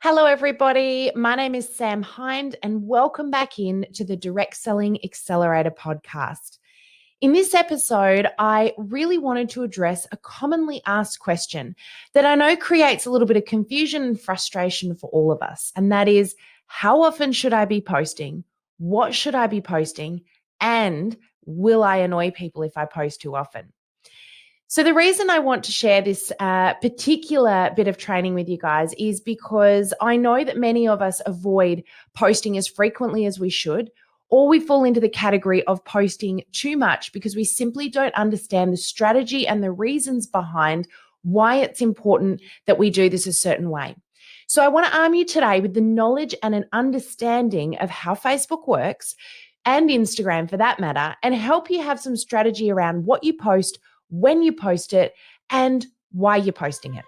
Hello, everybody. My name is Sam Hind, and welcome back in to the Direct Selling Accelerator podcast. In this episode, I really wanted to address a commonly asked question that I know creates a little bit of confusion and frustration for all of us, and that is, how often should I be posting? What should I be posting? And will I annoy people if I post too often? So the reason I want to share this particular bit of training with you guys is because I know that many of us avoid posting as frequently as we should, or we fall into the category of posting too much because we simply don't understand the strategy and the reasons behind why it's important that we do this a certain way. So I want to arm you today with the knowledge and an understanding of how Facebook works and Instagram for that matter, and help you have some strategy around what you post, when you post it, and why you're posting it.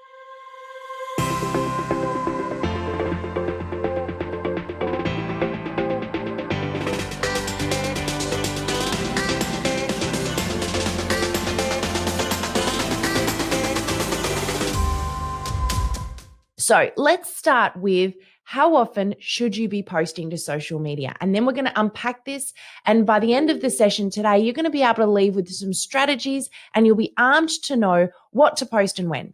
So let's start with how often should you be posting to social media? And then we're going to unpack this. And by the end of the session today, you're going to be able to leave with some strategies and you'll be armed to know what to post and when.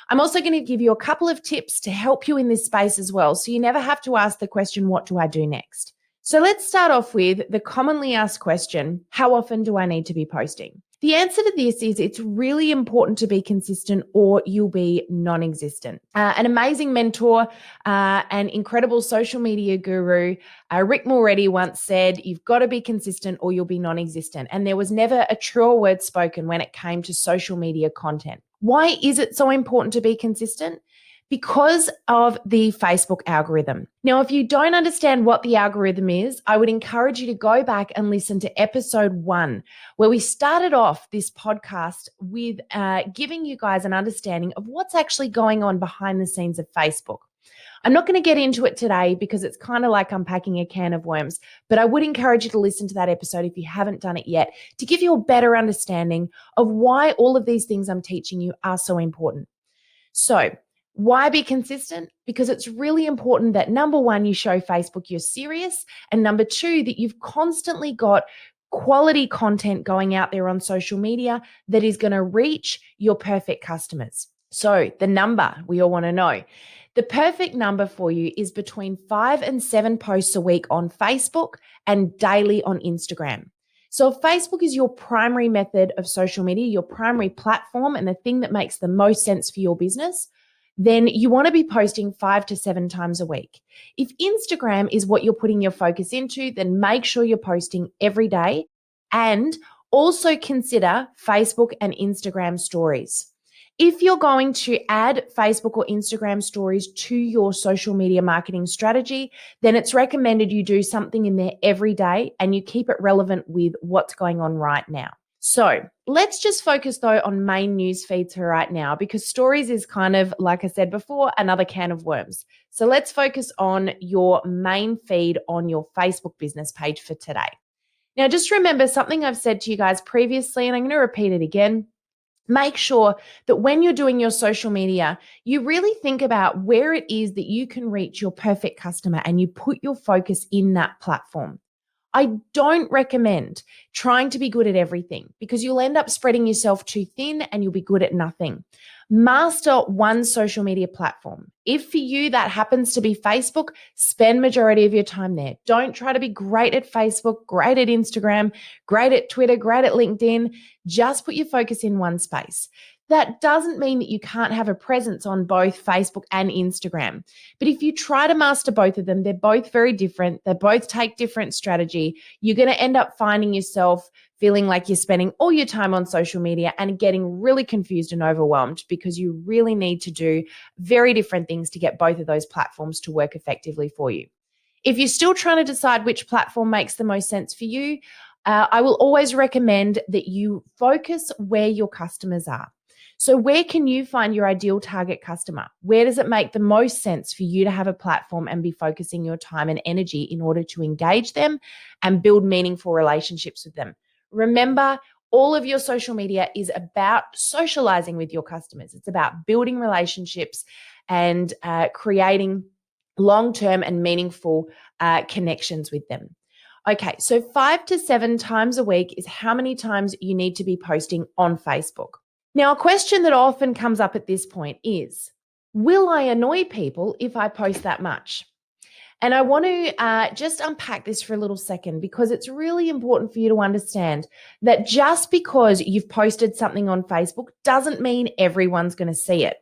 I'm also going to give you a couple of tips to help you in this space as well, so you never have to ask the question, what do I do next? So let's start off with the commonly asked question, how often do I need to be posting? The answer to this is it's really important to be consistent or you'll be non-existent. An amazing mentor and incredible social media guru, Rick Mulready, once said, you've got to be consistent or you'll be non-existent. And there was never a truer word spoken when it came to social media content. Why is it so important to be consistent? Because of the Facebook algorithm. Now, if you don't understand what the algorithm is, I would encourage you to go back and listen to episode 1, where we started off this podcast with giving you guys an understanding of what's actually going on behind the scenes of Facebook. I'm not going to get into it today because it's kind of like unpacking a can of worms, but I would encourage you to listen to that episode if you haven't done it yet, to give you a better understanding of why all of these things I'm teaching you are so important. So, why be consistent? Because it's really important that number one, you show Facebook you're serious, and number two, that you've constantly got quality content going out there on social media that is going to reach your perfect customers. So the number we all want to know. The perfect number for you is between 5 and 7 posts a week on Facebook and daily on Instagram. So if Facebook is your primary method of social media, your primary platform, and the thing that makes the most sense for your business, then you want to be posting 5 to 7 times a week. If Instagram is what you're putting your focus into, then make sure you're posting every day, and also consider Facebook and Instagram stories. If you're going to add Facebook or Instagram stories to your social media marketing strategy, then it's recommended you do something in there every day and you keep it relevant with what's going on right now. So let's just focus though on main news feeds for right now, because stories is kind of, like I said before, another can of worms. So let's focus on your main feed on your Facebook business page for today. Now, just remember something I've said to you guys previously, and I'm going to repeat it again. Make sure that when you're doing your social media, you really think about where it is that you can reach your perfect customer and you put your focus in that platform. I don't recommend trying to be good at everything because you'll end up spreading yourself too thin and you'll be good at nothing. Master one social media platform. If for you that happens to be Facebook, spend majority of your time there. Don't try to be great at Facebook, great at Instagram, great at Twitter, great at LinkedIn. Just put your focus in one space. That doesn't mean that you can't have a presence on both Facebook and Instagram. But if you try to master both of them, they're both very different. They both take different strategy. You're going to end up finding yourself feeling like you're spending all your time on social media and getting really confused and overwhelmed because you really need to do very different things to get both of those platforms to work effectively for you. If you're still trying to decide which platform makes the most sense for you, I will always recommend that you focus where your customers are. So where can you find your ideal target customer? Where does it make the most sense for you to have a platform and be focusing your time and energy in order to engage them and build meaningful relationships with them? Remember, all of your social media is about socializing with your customers. It's about building relationships and creating long-term and meaningful connections with them. Okay, so 5 to 7 times a week is how many times you need to be posting on Facebook. Now, a question that often comes up at this point is, will I annoy people if I post that much? And I want to just unpack this for a little second because it's really important for you to understand that just because you've posted something on Facebook doesn't mean everyone's going to see it.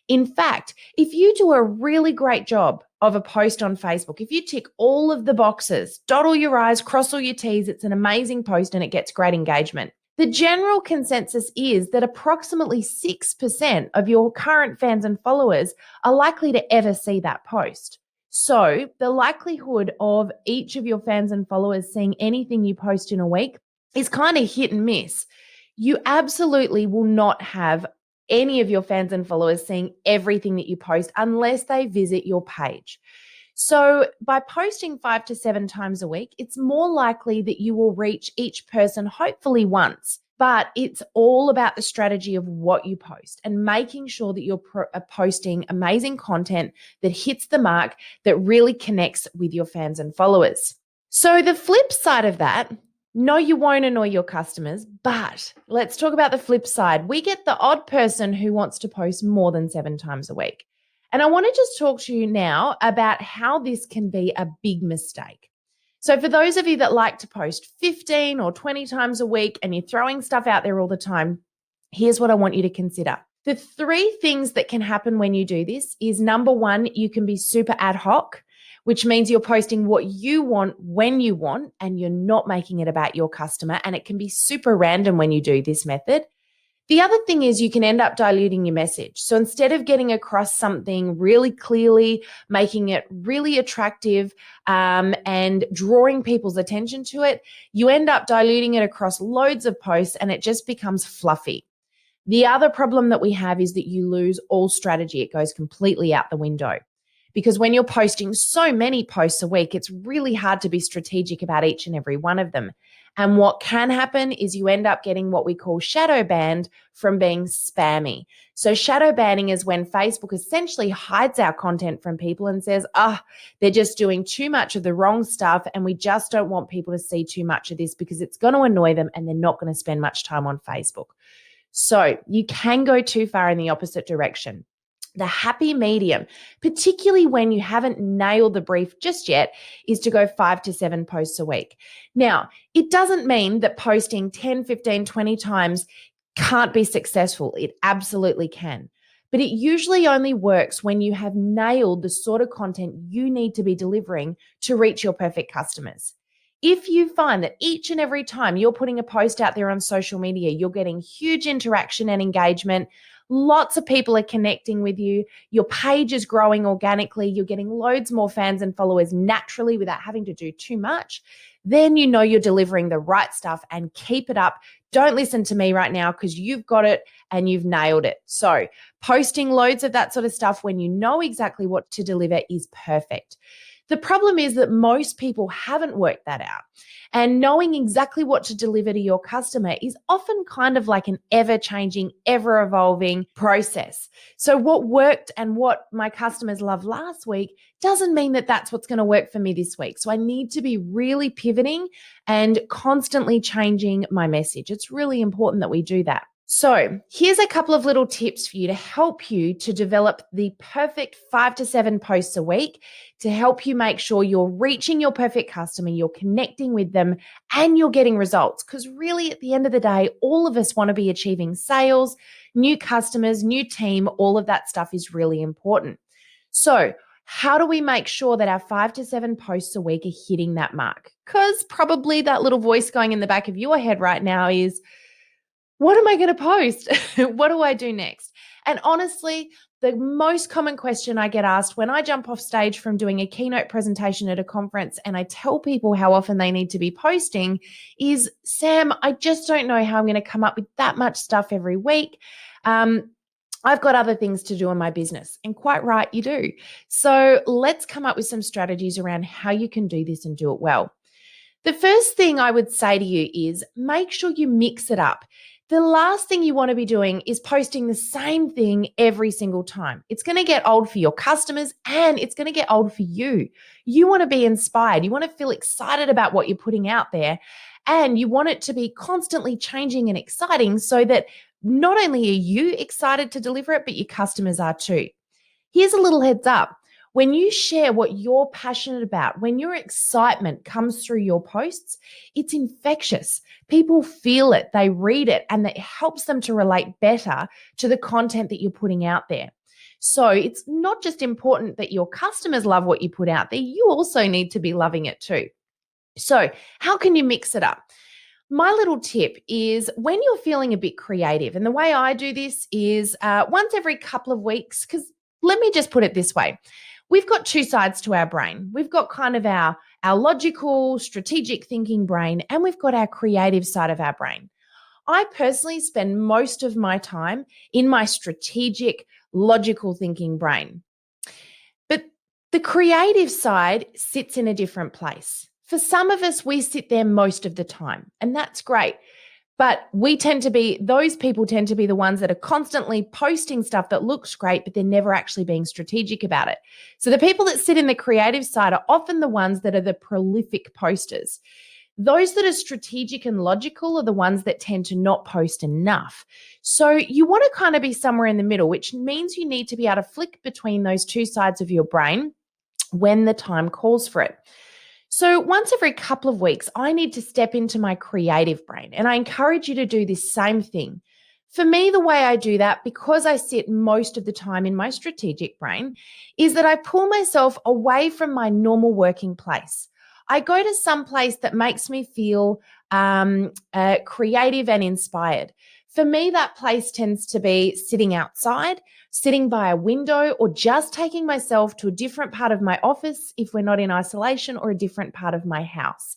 In fact, if you do a really great job of a post on Facebook, if you tick all of the boxes, dot all your I's, cross all your T's, it's an amazing post and it gets great engagement. The general consensus is that approximately 6% of your current fans and followers are likely to ever see that post. So the likelihood of each of your fans and followers seeing anything you post in a week is kind of hit and miss. You absolutely will not have any of your fans and followers seeing everything that you post unless they visit your page. So by posting 5 to 7 times a week, it's more likely that you will reach each person hopefully once. But it's all about the strategy of what you post and making sure that you're posting amazing content that hits the mark, that really connects with your fans and followers. So the flip side of that, no, you won't annoy your customers, but let's talk about the flip side. We get the odd person who wants to post more than 7 times a week. And I want to just talk to you now about how this can be a big mistake. So for those of you that like to post 15 or 20 times a week and you're throwing stuff out there all the time, here's what I want you to consider. The 3 things that can happen when you do this is, number 1, you can be super ad hoc, which means you're posting what you want when you want and you're not making it about your customer. And it can be super random when you do this method. The other thing is you can end up diluting your message. So instead of getting across something really clearly, making it really attractive, and drawing people's attention to it, you end up diluting it across loads of posts and it just becomes fluffy. The other problem that we have is that you lose all strategy. It goes completely out the window. Because when you're posting so many posts a week, it's really hard to be strategic about each and every one of them. And what can happen is you end up getting what we call shadow banned from being spammy. So shadow banning is when Facebook essentially hides our content from people and says, they're just doing too much of the wrong stuff and we just don't want people to see too much of this because it's going to annoy them and they're not going to spend much time on Facebook. So you can go too far in the opposite direction. The happy medium, particularly when you haven't nailed the brief just yet, is to go 5 to 7 posts a week. Now, it doesn't mean that posting 10, 15, 20 times can't be successful. It absolutely can. But it usually only works when you have nailed the sort of content you need to be delivering to reach your perfect customers. If you find that each and every time you're putting a post out there on social media, you're getting huge interaction and engagement, lots of people are connecting with you, your page is growing organically, you're getting loads more fans and followers naturally without having to do too much, then you know you're delivering the right stuff, and keep it up. Don't listen to me right now because you've got it and you've nailed it. So posting loads of that sort of stuff when you know exactly what to deliver is perfect. The problem is that most people haven't worked that out. And knowing exactly what to deliver to your customer is often kind of like an ever-changing, ever-evolving process. So what worked and what my customers loved last week doesn't mean that that's what's going to work for me this week. So I need to be really pivoting and constantly changing my message. It's really important that we do that. So here's a couple of little tips for you to help you to develop the perfect 5 to 7 posts a week to help you make sure you're reaching your perfect customer, you're connecting with them, and you're getting results. Because really, at the end of the day, all of us want to be achieving sales, new customers, new team. All of that stuff is really important. So how do we make sure that our 5 to 7 posts a week are hitting that mark? Because probably that little voice going in the back of your head right now is, what am I going to post? What do I do next? And honestly, the most common question I get asked when I jump off stage from doing a keynote presentation at a conference and I tell people how often they need to be posting is, Sam, I just don't know how I'm going to come up with that much stuff every week. I've got other things to do in my business. And quite right, you do. So let's come up with some strategies around how you can do this and do it well. The first thing I would say to you is make sure you mix it up. The last thing you want to be doing is posting the same thing every single time. It's going to get old for your customers and it's going to get old for you. You want to be inspired. You want to feel excited about what you're putting out there, and you want it to be constantly changing and exciting so that not only are you excited to deliver it, but your customers are too. Here's a little heads up. When you share what you're passionate about, when your excitement comes through your posts, it's infectious. People feel it, they read it, and it helps them to relate better to the content that you're putting out there. So it's not just important that your customers love what you put out there, you also need to be loving it too. So, how can you mix it up? My little tip is when you're feeling a bit creative, and the way I do this is once every couple of weeks, because let me just put it this way. We've got two sides to our brain. We've got kind of our logical, strategic thinking brain, and we've got our creative side of our brain. I personally spend most of my time in my strategic, logical thinking brain. But the creative side sits in a different place. For some of us, we sit there most of the time, and that's great. But those people tend to be the ones that are constantly posting stuff that looks great, but they're never actually being strategic about it. So the people that sit in the creative side are often the ones that are the prolific posters. Those that are strategic and logical are the ones that tend to not post enough. So you want to kind of be somewhere in the middle, which means you need to be able to flick between those two sides of your brain when the time calls for it. So once every couple of weeks, I need to step into my creative brain, and I encourage you to do this same thing. For me, the way I do that, because I sit most of the time in my strategic brain, is that I pull myself away from my normal working place. I go to some place that makes me feel creative and inspired. For me, that place tends to be sitting outside, sitting by a window, or just taking myself to a different part of my office if we're not in isolation, or a different part of my house.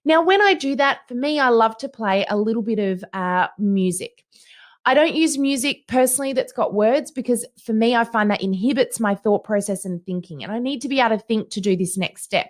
Now, when I do that, for me, I love to play a little bit of music. I don't use music personally that's got words because for me, I find that inhibits my thought process and thinking, and I need to be able to think to do this next step.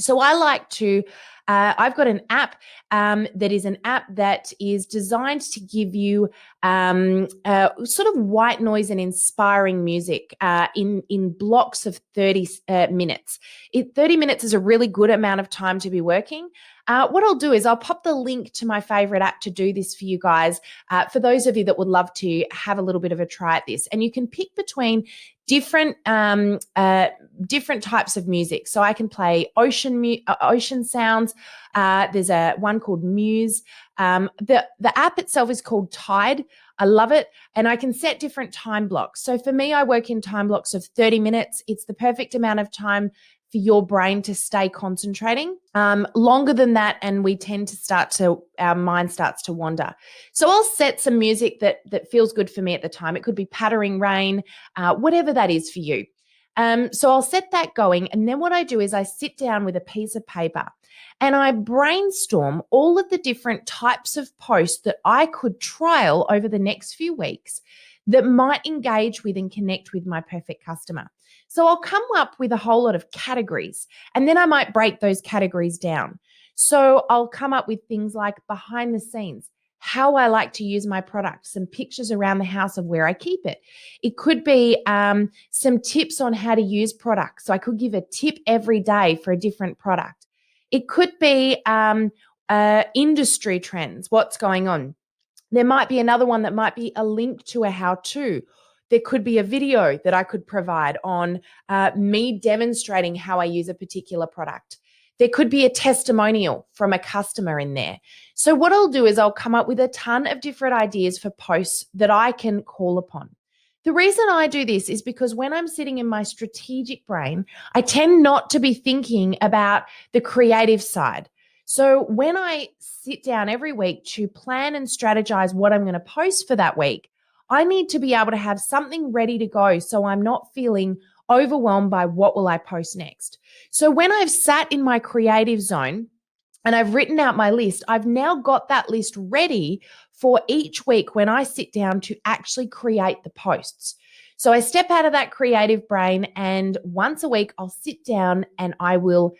So I like to, I've got an app that is an app that is designed to give you sort of white noise and inspiring music in blocks of 30 minutes. 30 minutes is a really good amount of time to be working. What I'll do is I'll pop the link to my favorite app to do this for you guys, for those of you that would love to have a little bit of a try at this. And you can pick between different types of music. So I can play ocean sounds. There's one called Muse. The app itself is called Tide. I love it. And I can set different time blocks. So for me, I work in time blocks of 30 minutes. It's the perfect amount of time for your brain to stay concentrating. Longer than that, and we tend to our mind starts to wander. So I'll set some music that feels good for me at the time. It could be pattering rain, whatever that is for you. So I'll set that going. And then what I do is I sit down with a piece of paper and I brainstorm all of the different types of posts that I could trial over the next few weeks that might engage with and connect with my perfect customer. So I'll come up with a whole lot of categories, and then I might break those categories down. So I'll come up with things like behind the scenes, how I like to use my product, some pictures around the house of where I keep it. It could be some tips on how to use products. So I could give a tip every day for a different product. It could be industry trends, what's going on. There might be another one that might be a link to a how-to. There could be a video that I could provide on me demonstrating how I use a particular product. There could be a testimonial from a customer in there. So what I'll do is I'll come up with a ton of different ideas for posts that I can call upon. The reason I do this is because when I'm sitting in my strategic brain, I tend not to be thinking about the creative side. So when I sit down every week to plan and strategize what I'm going to post for that week, I need to be able to have something ready to go so I'm not feeling overwhelmed by what will I post next. So when I've sat in my creative zone and I've written out my list, I've now got that list ready for each week when I sit down to actually create the posts. So I step out of that creative brain, and once a week I'll sit down and I will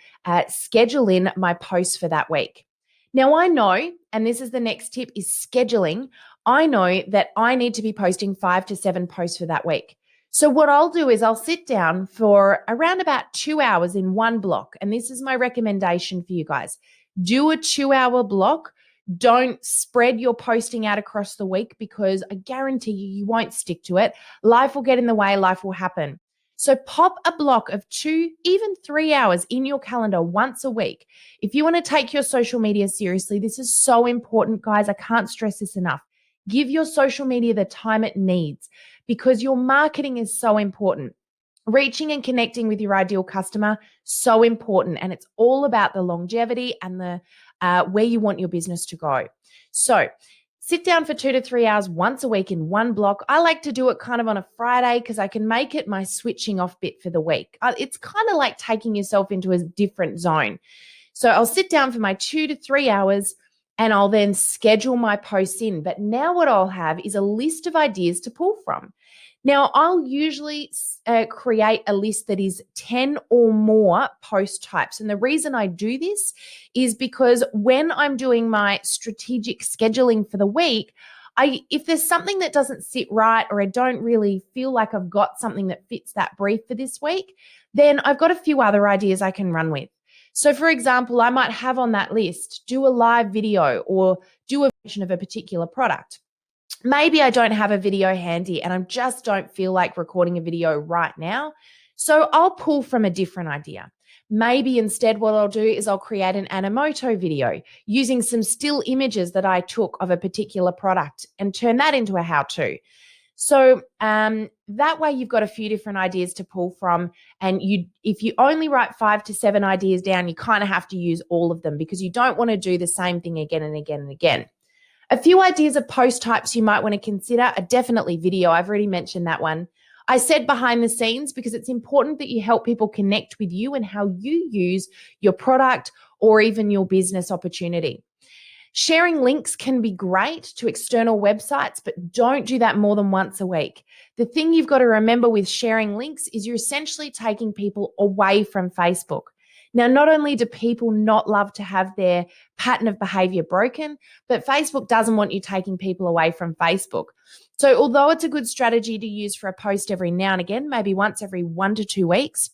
schedule in my posts for that week. Now I know, and this is the next tip, is scheduling. I know that I need to be posting 5 to 7 posts for that week. So what I'll do is I'll sit down for around about 2 hours in one block. And this is my recommendation for you guys. Do a 2-hour block. Don't spread your posting out across the week, because I guarantee you won't stick to it. Life will get in the way, life will happen. So pop a block of 2, even 3 hours in your calendar once a week. If you want to take your social media seriously, this is so important, guys. I can't stress this enough. Give your social media the time it needs, because your marketing is so important. Reaching and connecting with your ideal customer, so important. And it's all about the longevity and the where you want your business to go. So sit down for 2 to 3 hours once a week in one block. I like to do it kind of on a Friday, because I can make it my switching off bit for the week. It's kind of like taking yourself into a different zone. So I'll sit down for my 2 to 3 hours, and I'll then schedule my posts in. But now what I'll have is a list of ideas to pull from. Now, I'll usually create a list that is 10 or more post types. And the reason I do this is because when I'm doing my strategic scheduling for the week, if there's something that doesn't sit right, or I don't really feel like I've got something that fits that brief for this week, then I've got a few other ideas I can run with. So for example, I might have on that list, do a live video or do a version of a particular product. Maybe I don't have a video handy and I just don't feel like recording a video right now. So I'll pull from a different idea. Maybe instead what I'll do is I'll create an Animoto video using some still images that I took of a particular product and turn that into a how-to. So that way you've got a few different ideas to pull from. And if you only write 5 to 7 ideas down, you kind of have to use all of them, because you don't want to do the same thing again and again and again. A few ideas of post types you might want to consider are definitely video. I've already mentioned that one. I said behind the scenes, because it's important that you help people connect with you and how you use your product or even your business opportunity. Sharing links can be great to external websites, but don't do that more than once a week. The thing you've got to remember with sharing links is you're essentially taking people away from Facebook. Now, not only do people not love to have their pattern of behavior broken, but Facebook doesn't want you taking people away from Facebook. So although it's a good strategy to use for a post every now and again, maybe once every 1 to 2 weeks,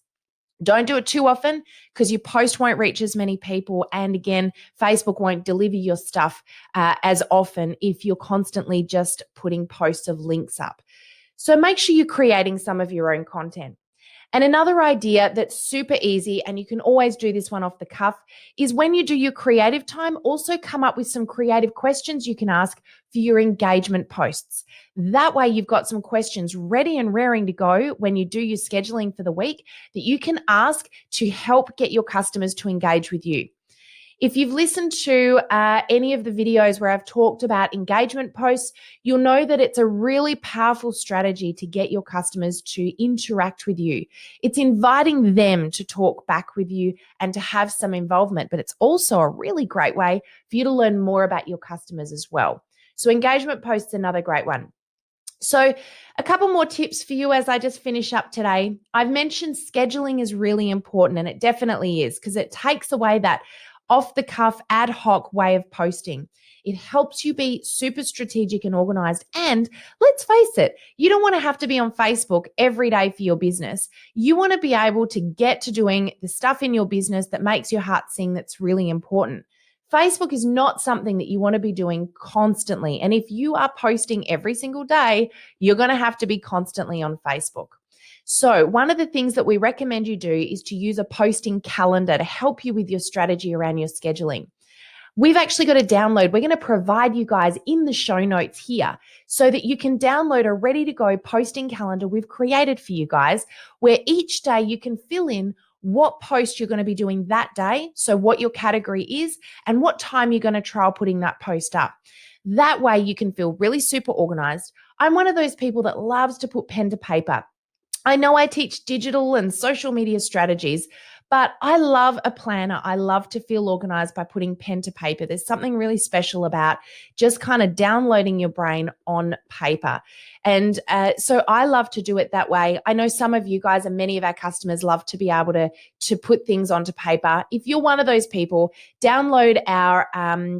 don't do it too often, because your post won't reach as many people. And again, Facebook won't deliver your stuff as often if you're constantly just putting posts of links up. So make sure you're creating some of your own content. And another idea that's super easy, and you can always do this one off the cuff, is when you do your creative time, also come up with some creative questions you can ask for your engagement posts. That way you've got some questions ready and raring to go when you do your scheduling for the week that you can ask to help get your customers to engage with you. If you've listened to any of the videos where I've talked about engagement posts, you'll know that it's a really powerful strategy to get your customers to interact with you. It's inviting them to talk back with you and to have some involvement, but it's also a really great way for you to learn more about your customers as well. So engagement posts, another great one. So a couple more tips for you as I just finish up today. I've mentioned scheduling is really important, and it definitely is, because it takes away that off-the-cuff, ad hoc way of posting. It helps you be super strategic and organized. And let's face it, you don't want to have to be on Facebook every day for your business. You want to be able to get to doing the stuff in your business that makes your heart sing, that's really important. Facebook is not something that you want to be doing constantly. And if you are posting every single day, you're going to have to be constantly on Facebook. So one of the things that we recommend you do is to use a posting calendar to help you with your strategy around your scheduling. We've actually got a download. We're going to provide you guys in the show notes here so that you can download a ready to go posting calendar we've created for you guys, where each day you can fill in what post you're going to be doing that day, so what your category is and what time you're going to trial putting that post up. That way you can feel really super organized. I'm one of those people that loves to put pen to paper. I know I teach digital and social media strategies, but I love a planner. I love to feel organized by putting pen to paper. There's something really special about just kind of downloading your brain on paper. And so I love to do it that way. I know some of you guys and many of our customers love to be able to put things onto paper. If you're one of those people, download our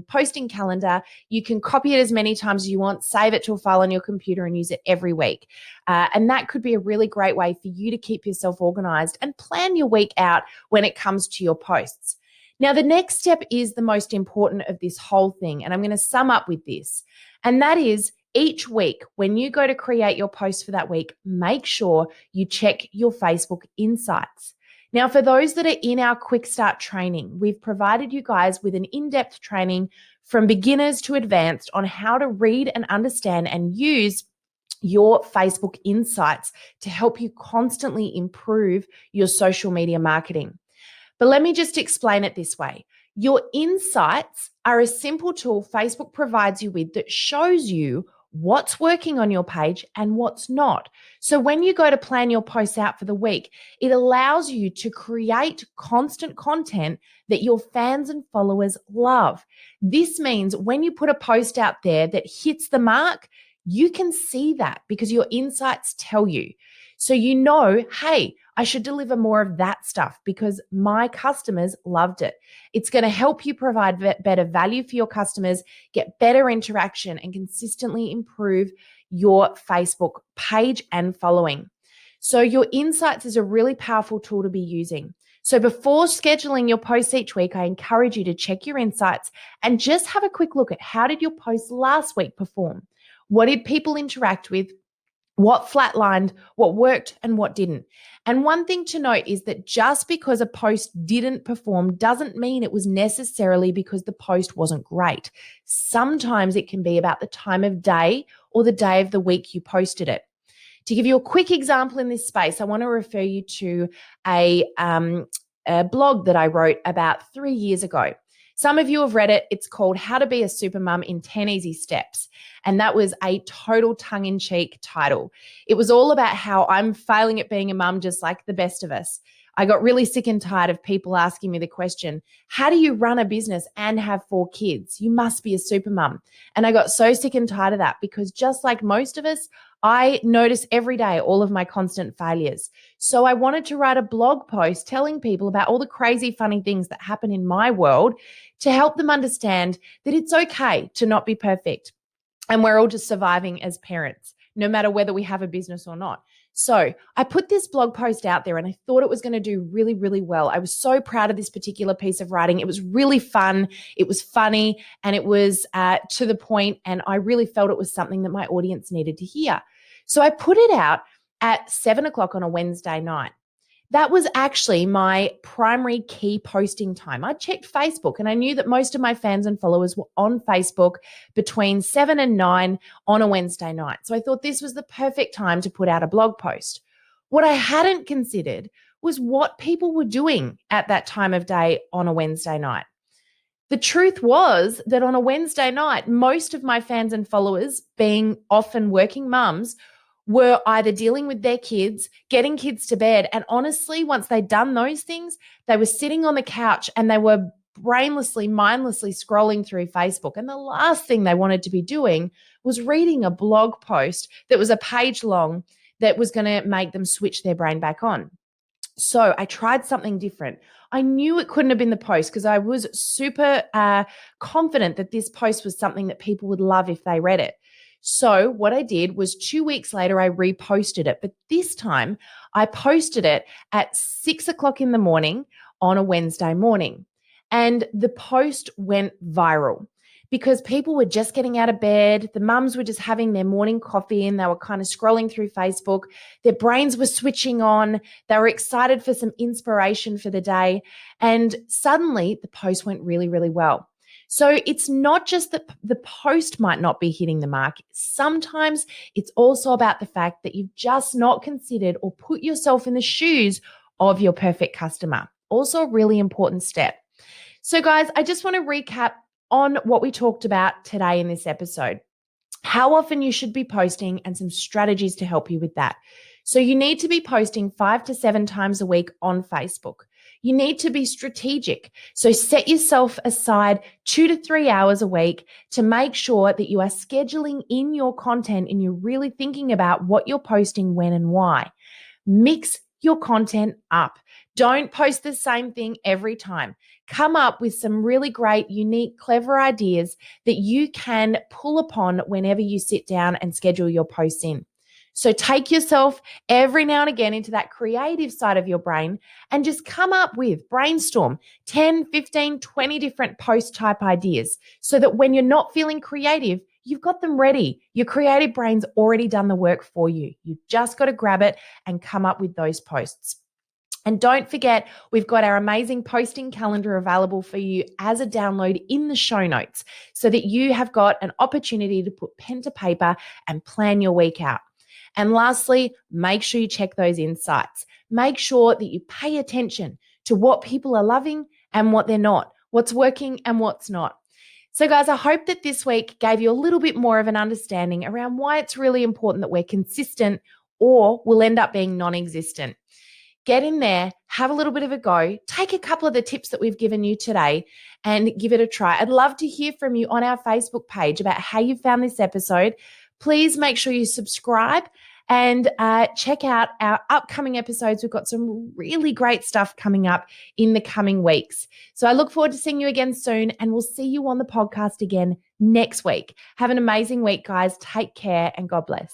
posting calendar. You can copy it as many times as you want, save it to a file on your computer and use it every week. And that could be a really great way for you to keep yourself organized and plan your week out when it comes to your posts. Now, the next step is the most important of this whole thing, and I'm going to sum up with this, and that is each week when you go to create your post for that week, make sure you check your Facebook insights. Now, for those that are in our Quick Start training, we've provided you guys with an in-depth training from beginners to advanced on how to read and understand and use your Facebook insights to help you constantly improve your social media marketing. But let me just explain it this way. Your insights are a simple tool Facebook provides you with that shows you what's working on your page and what's not. So when you go to plan your posts out for the week, it allows you to create constant content that your fans and followers love. This means when you put a post out there that hits the mark, you can see that because your insights tell you. So you know, hey, I should deliver more of that stuff because my customers loved it. It's going to help you provide better value for your customers, get better interaction, and consistently improve your Facebook page and following. So your insights is a really powerful tool to be using. So before scheduling your posts each week, I encourage you to check your insights and just have a quick look at how did your post last week perform? What did people interact with? What flatlined, what worked, and what didn't. And one thing to note is that just because a post didn't perform doesn't mean it was necessarily because the post wasn't great. Sometimes it can be about the time of day or the day of the week you posted it. To give you a quick example in this space, I want to refer you to a blog that I wrote about 3 years ago. Some of you have read it. It's called How to Be a Supermum in 10 Easy Steps. And that was a total tongue-in-cheek title. It was all about how I'm failing at being a mum just like the best of us. I got really sick and tired of people asking me the question, how do you run a business and have 4 kids? You must be a supermum. And I got so sick and tired of that because just like most of us, I notice every day all of my constant failures. So I wanted to write a blog post telling people about all the crazy, funny things that happen in my world to help them understand that it's okay to not be perfect. And we're all just surviving as parents, no matter whether we have a business or not. So I put this blog post out there and I thought it was going to do really, really well. I was so proud of this particular piece of writing. It was really fun. It was funny and it was to the point. And I really felt it was something that my audience needed to hear. So I put it out at 7:00 on a Wednesday night. That was actually my primary key posting time. I checked Facebook and I knew that most of my fans and followers were on Facebook between 7 and 9 on a Wednesday night. So I thought this was the perfect time to put out a blog post. What I hadn't considered was what people were doing at that time of day on a Wednesday night. The truth was that on a Wednesday night, most of my fans and followers, being often working mums, were either dealing with their kids, getting kids to bed, and honestly, once they'd done those things, they were sitting on the couch and they were brainlessly, mindlessly scrolling through Facebook. And the last thing they wanted to be doing was reading a blog post that was a page long that was going to make them switch their brain back on. So I tried something different. I knew it couldn't have been the post because I was super confident that this post was something that people would love if they read it. So what I did was 2 weeks later, I reposted it. But this time I posted it at 6:00 in the morning on a Wednesday morning. And the post went viral because people were just getting out of bed. The mums were just having their morning coffee and they were kind of scrolling through Facebook. Their brains were switching on. They were excited for some inspiration for the day. And suddenly the post went really, really well. So it's not just that the post might not be hitting the mark. Sometimes it's also about the fact that you've just not considered or put yourself in the shoes of your perfect customer. Also a really important step. So guys, I just want to recap on what we talked about today in this episode. How often you should be posting and some strategies to help you with that. So you need to be posting 5 to 7 times a week on Facebook. You need to be strategic. So set yourself aside 2 to 3 hours a week to make sure that you are scheduling in your content and you're really thinking about what you're posting, when, and why. Mix your content up. Don't post the same thing every time. Come up with some really great, unique, clever ideas that you can pull upon whenever you sit down and schedule your posts in. So take yourself every now and again into that creative side of your brain and just come up with, brainstorm 10, 15, 20 different post type ideas so that when you're not feeling creative, you've got them ready. Your creative brain's already done the work for you. You've just got to grab it and come up with those posts. And don't forget, we've got our amazing posting calendar available for you as a download in the show notes so that you have got an opportunity to put pen to paper and plan your week out. And lastly, make sure you check those insights. Make sure that you pay attention to what people are loving and what they're not, what's working and what's not. So guys, I hope that this week gave you a little bit more of an understanding around why it's really important that we're consistent or we'll end up being non-existent. Get in there, have a little bit of a go, take a couple of the tips that we've given you today and give it a try. I'd love to hear from you on our Facebook page about how you found this episode. Please make sure you subscribe and check out our upcoming episodes. We've got some really great stuff coming up in the coming weeks. So I look forward to seeing you again soon, and we'll see you on the podcast again next week. Have an amazing week, guys. Take care and God bless.